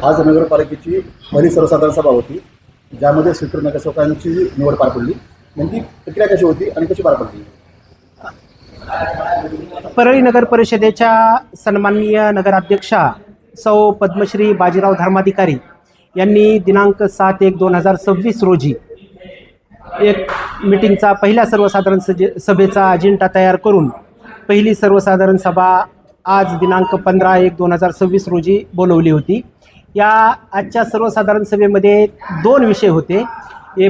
आज नगरपालिकेची पहिली सर्वसाधारण सभा होती, ज्यामध्ये स्वीकृत नगरसेवकांची निवड पार पडली. नेमकी प्रक्रिया कशी होती आणि कशी पार पडली? परळी नगर परिषदेच्या सन्माननीय नगराध्यक्षा सौ पद्मश्री बाजीराव धर्माधिकारी यांनी दिनांक 7/1/2026 रोजी एक मीटिंगचा पहिल्या सर्वसाधारण सभेचा अजेंडा तयार करून पहिली सर्वसाधारण सभा आज दिनांक 15/1/2026 रोजी बोलवली होती. या आजच्या सर्वसाधारण सभेमध्ये 2 विषय होते.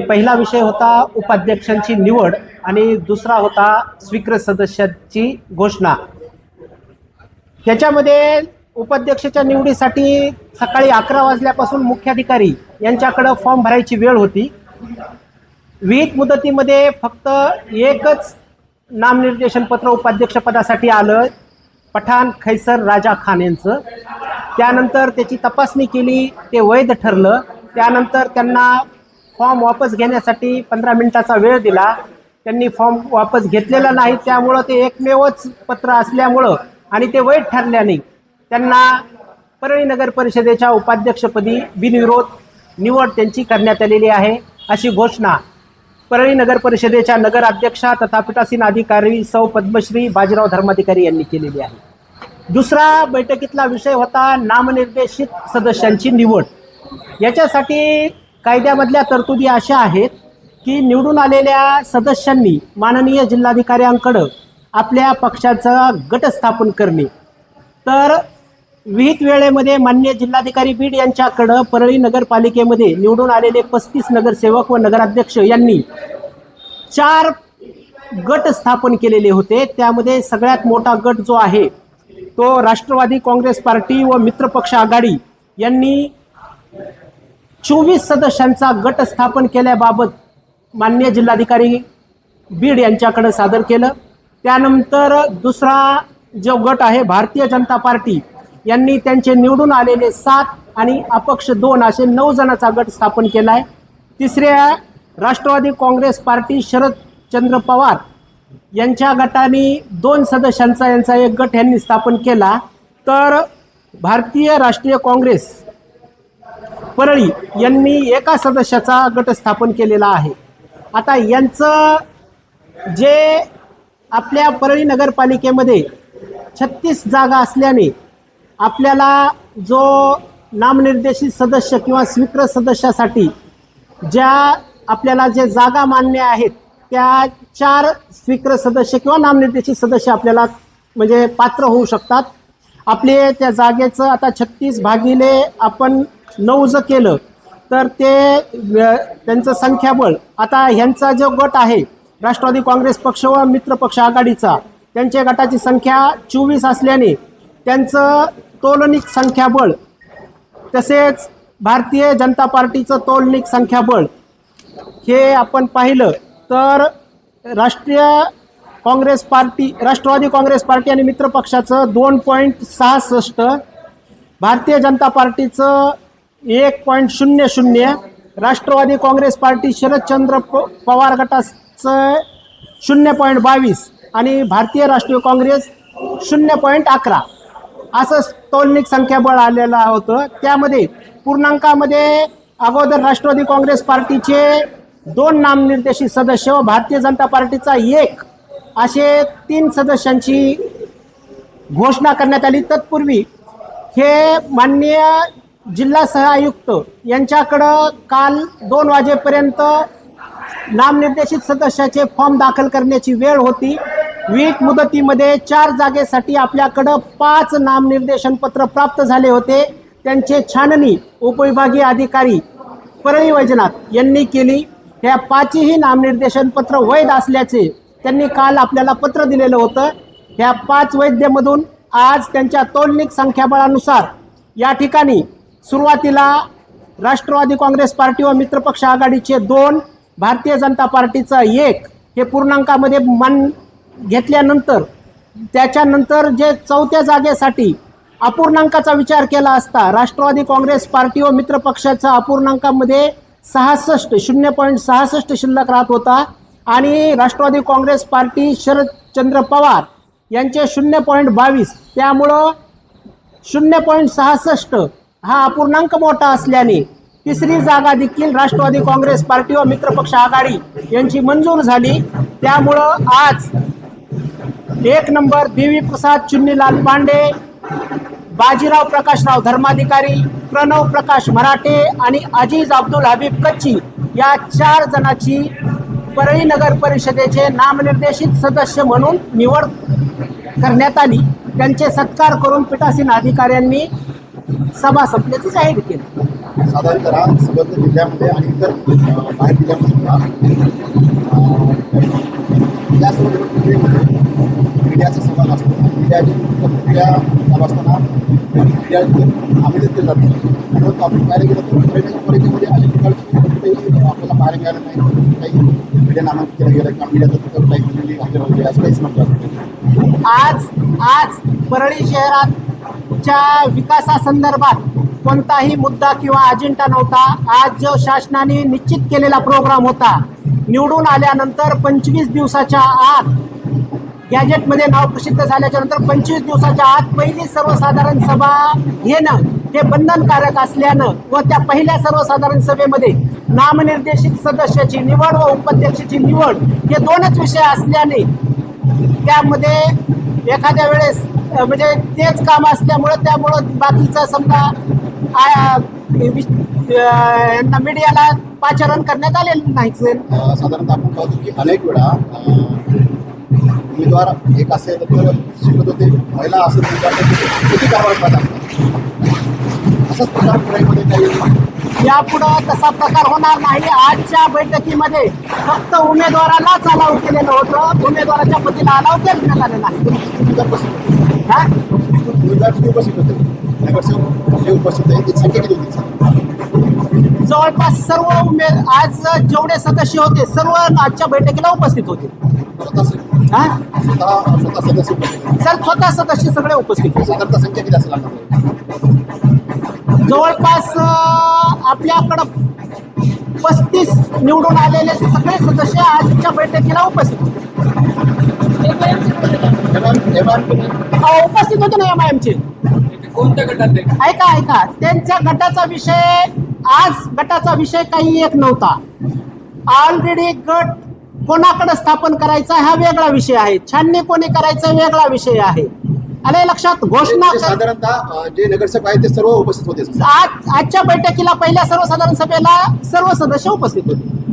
पहिला विषय होता उपाध्यक्षांची निवड आणि दुसरा होता स्वीकृत सदस्याची घोषणा. याच्यामध्ये उपाध्यक्षाच्या निवडीसाठी सकाळी 11 वाजल्यापासून मुख्याधिकारी यांच्याकडं फॉर्म भरायची वेळ होती. विहित मुदतीमध्ये फक्त एकच नामनिर्देशनपत्र उपाध्यक्षपदासाठी आलं, पठाण खैसर राजा खान यांचं. त्यानंतर त्याची तपासणी केली, ते वैध ठरलं. त्यानंतर त्यांना फॉर्म वापस घेण्यासाठी 15 मिनिटाचा वेळ दिला. त्यांनी फॉर्म वापस घेतलेला नाही, त्यामुळं ते एकमेवच पत्र असल्यामुळं आणि ते वैध ठरल्याने त्यांना परळी नगर परिषदेच्या उपाध्यक्षपदी बिनविरोध निवड त्यांची करण्यात आलेली आहे, अशी घोषणा परळी नगर परिषदेच्या नगराध्यक्षा तथा पीठासीन अधिकारी सौ पद्मश्री बाजीराव धर्माधिकारी यांनी केलेली आहे. दुसरा बैठकीतला विषय होता नामनिर्देशित सदस्यांची निवड. याच्यासाठी कायद्यामधल्या तरतुदी अशा आहेत की निवडून आलेल्या सदस्यांनी माननीय जिल्हाधिकाऱ्यांकडं आपल्या पक्षाचा गट स्थापन करणे, तर विहित वेळेमध्ये माननीय जिल्हाधिकारी बीड यांच्याकडं परळी नगरपालिकेमध्ये निवडून आलेले 35 नगरसेवक व नगराध्यक्ष यांनी 4 गट स्थापन केलेले होते. त्यामध्ये सगळ्यात मोठा गट जो आहे तो राष्ट्रवादी काँग्रेस पार्टी व मित्रपक्ष आघाडी यांनी 24 सदस्यांचा गट स्थापन केल्याबाबत माननीय जिल्हाधिकारी बीड यांच्याकडे सादर केलं. त्यानंतर दुसरा जो गट आहे भारतीय जनता पार्टी यांनी त्यांचे निवडून आलेले 7 आणि अपक्ष 2 असे 9 जणांचा गट स्थापन केला आहे. तिसऱ्या राष्ट्रवादी काँग्रेस पार्टी शरदचंद्र पवार यांच्या गटाने 2 सदस्यांचा यांचा एक गट यांनी स्थापन केला. तर भारतीय राष्ट्रीय काँग्रेस परळी यांनी 1 सदस्याचा गट स्थापन केलेला आहे. आता यांचं जे आपल्या परळी नगरपालिकेमध्ये 36 जागा असल्याने आपल्याला जो नामनिर्देशित सदस्य किंवा स्वीकृत सदस्यासाठी ज्या आपल्याला जे जागा मान्य आहेत त्या 4 स्वीकृत सदस्य किंवा नामनिर्देशित सदस्य आपल्याला म्हणजे पात्र होऊ शकतात. आपले त्या जागेचं आता 36 भागिले आपण 9 जर केलं तर ते त्यांचं संख्याबळ, आता ह्यांचा जो गट आहे राष्ट्रवादी काँग्रेस पक्ष व मित्र पक्ष आघाडीचा, त्यांच्या गटाची संख्या 24 असल्याने त्यांचं तोलनिक संख्याबळ तसेच भारतीय जनता पार्टीचं तोलनिक संख्याबळ हे आपण पाहिलं तर राष्ट्रवादी काँग्रेस पार्टी आणि मित्र पक्षाचं 2.66, भारतीय जनता पार्टीचं 1.00, राष्ट्रवादी काँग्रेस पार्टी शरदचंद्र पवार गटाचं 0.22 आणि भारतीय राष्ट्रीय काँग्रेस 0.11 असं तोलनिक संख्याबळ आलेलं होतं. त्यामध्ये पूर्णांकामध्ये अगोदर राष्ट्रवादी काँग्रेस पार्टीचे 2 नामनिर्देशित सदस्य व भारतीय जनता पार्टीचा 1 असे 3 सदस्यांची घोषणा करण्यात आली. तत्पूर्वी हे माननीय जिल्हा सहआयुक्त यांच्याकडं काल 2 वाजेपर्यंत नामनिर्देशित सदस्याचे फॉर्म दाखल करण्याची वेळ होती. विहित मुदतीमध्ये 4 जागेसाठी आपल्याकडं 5 नामनिर्देशनपत्र प्राप्त झाले होते. त्यांचे छाननी उपविभागीय अधिकारी परळी वैजनाथ यांनी केली. ह्या 5ही नामनिर्देशनपत्र वैध असल्याचे त्यांनी काल आपल्याला पत्र दिलेलं होतं. ह्या 5 वैधमधून आज त्यांच्या तोलनिक संख्याबळानुसार या ठिकाणी सुरुवातीला राष्ट्रवादी काँग्रेस पार्टी व मित्रपक्ष आघाडीचे 2, भारतीय जनता पार्टीचा 1 हे पूर्णांकामध्ये मान घेतल्यानंतर त्याच्यानंतर जे 4थ्या जागेसाठी अपूर्णांकाचा विचार केला असता राष्ट्रवादी काँग्रेस पार्टी व मित्र पक्षाचा अपूर्णांकामध्ये 0.66 शिल्लक राहत होता आणि राष्ट्रवादी काँग्रेस पार्टी शरदचंद्र पवार यांचे 0.22, त्यामुळं 0.66 हा अपूर्णांक मोठा असल्याने तिसरी जागा देखील राष्ट्रवादी काँग्रेस पार्टी व मित्रपक्ष आघाडी यांची मंजूर झाली. त्यामुळं आज 1 नंबर देवी प्रसाद चुन्नीलाल पांडे, बाजीराव प्रकाशराव धर्माधिकारी, प्रणव प्रकाश मराठे आणि अजीज अब्दुल हबीब कच्ची या 4 जणांची परळी नगर परिषदेचे नामनिर्देशित सदस्य म्हणून निवड करण्यात आली. त्यांचे सत्कार करून पीठासीन अधिकाऱ्यांनी सभा संपल्याचं जाहीर केलं. साधारणतः संबंधित जिल्ह्यामध्ये आणि इतर बाहेर जिल्ह्यामध्ये सुद्धा या सर्व प्रक्रियेमध्ये मीडियाचा सहभाग असतो. मीडियाची प्रक्रिया चालू असताना मीडिया आम्ही केलं जाते. परंतु आपण पाहायला गेलं तर परिषदेमध्ये अनेक प्रकारची कुठेही आपल्याला पाहायला मिळालं नाही. काही मीडिया नामांकित केलं गेलं किंवा मीडियाचं तिथं काही कुठली हजर होते असं काहीच नव्हतं. आज परळी शहराच्या विकासासंदर्भात कोणताही मुद्दा किंवा अजेंडा नव्हता. आज जो शासनाने निश्चित केलेला प्रोग्राम होता, निवडून आल्यानंतर 25 दिवसाच्या आत गॅजेटमध्ये नाव प्रसिद्ध झाल्याच्या नंतर 25 दिवसाच्या आत पहिली सर्वसाधारण सभा घेणं हे बंधनकारक असल्यानं व त्या पहिल्या सर्वसाधारण सभेमध्ये नामनिर्देशित सदस्याची निवड व उपाध्यक्षाची निवड हे 2च विषय असल्याने त्यामध्ये एखाद्या वेळेस म्हणजे तेच काम असल्यामुळं त्यामुळं बाकीचं समजा यांना मीडियाला पाचारण करण्यात आलेलं नाही. साधारणतः आपण पाहतो की अनेक वेळा उमेदवार एक असेल तर शिकत होते, महिला असेल किती कारवाई करतात असाच प्रकार पुण्यामध्ये काही यापुढं तसा प्रकार होणार नाही. आजच्या बैठकीमध्ये फक्त उमेदवारालाच अलाव केलेलं होतं, उमेदवाराच्या पतीला अलाव केलं आलेलं नाही. उमेदवार किती उपस्थित होते, नगरसेवक जे उपस्थित आहे ती संख्या किती होती? जवळपास सर्व आज जेवढे सदस्य होते सर्व आजच्या बैठकीला उपस्थित होते. स्वतः सदस्य उपस्थित स्वतः सदस्य सगळे उपस्थित होते. साधारणतः संख्या किती असेल? जवळपास आपल्याकडं 35 निवडून आलेले सगळे सदस्य आजच्या बैठकीला उपस्थित होते. उपस्थित होते ना MIMचे. कोणत्या गटात आहे? ऐका त्यांच्या गटाचा विषय आज गटाचा विषय काही एक नव्हता. ऑलरेडी गट कोणाकडे स्थापन करायचा हा वेगळा विषय आहे, छाननी कोणी करायचा वेगळा विषय आहे. आले लक्षात. घोषणा साधारणतः जे नगरसेवक आहेत ते सर्व उपस्थित होते. आजच्या बैठकीला पहिल्या सर्वसाधारण सभेला सर्व सदस्य उपस्थित होते.